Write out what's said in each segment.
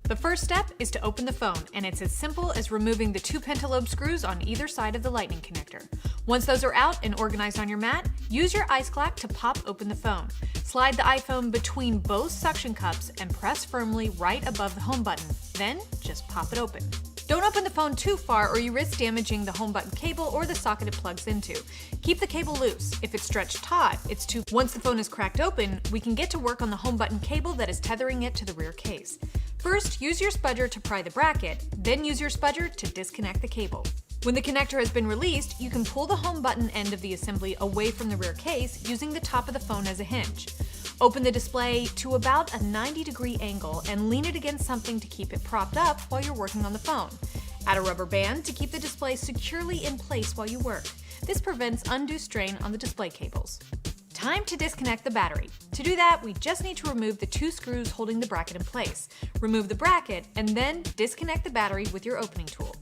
The first step is to open the phone, and it's as simple as removing the two pentalobe screws on either side of the lightning connector. Once those are out and organized on your mat, use your ice clack to pop open the phone. Slide the iPhone between both suction cups and press firmly right above the home button. Then just pop it open. Don't open the phone too far or you risk damaging the home button cable or the socket it plugs into. Keep the cable loose. If it's stretched taut, it's too. Once the phone is cracked open, we can get to work on the home button cable that is tethering it to the rear case. First, use your spudger to pry the bracket, then use your spudger to disconnect the cable. When the connector has been released, you can pull the home button end of the assembly away from the rear case using the top of the phone as a hinge. Open the display to about a 90-degree angle and lean it against something to keep it propped up while you're working on the phone. Add a rubber band to keep the display securely in place while you work. This prevents undue strain on the display cables. Time to disconnect the battery. To do that, we just need to remove the two screws holding the bracket in place. Remove the bracket and then disconnect the battery with your opening tool.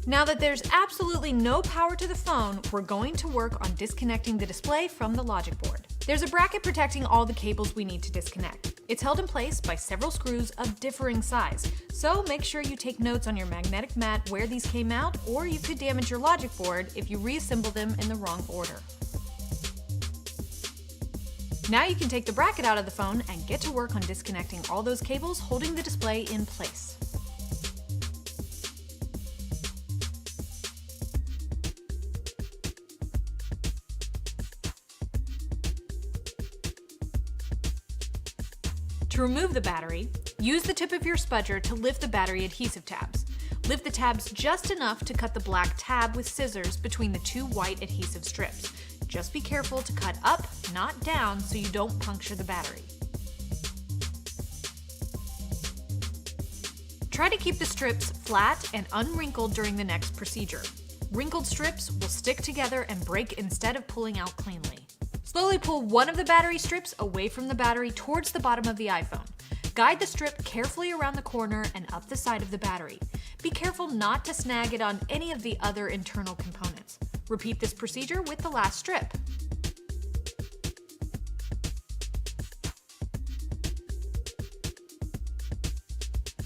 Now that there's absolutely no power to the phone, we're going to work on disconnecting the display from the logic board. There's a bracket protecting all the cables we need to disconnect. It's held in place by several screws of differing size, so make sure you take notes on your magnetic mat where these came out, or you could damage your logic board if you reassemble them in the wrong order. Now you can take the bracket out of the phone and get to work on disconnecting all those cables holding the display in place. To remove the battery, use the tip of your spudger to lift the battery adhesive tabs. Lift the tabs just enough to cut the black tab with scissors between the two white adhesive strips. Just be careful to cut up, not down, so you don't puncture the battery. Try to keep the strips flat and unwrinkled during the next procedure. Wrinkled strips will stick together and break instead of pulling out cleanly. Slowly pull one of the battery strips away from the battery towards the bottom of the iPhone. Guide the strip carefully around the corner and up the side of the battery. Be careful not to snag it on any of the other internal components. Repeat this procedure with the last strip.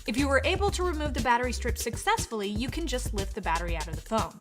If you were able to remove the battery strip successfully, you can just lift the battery out of the phone.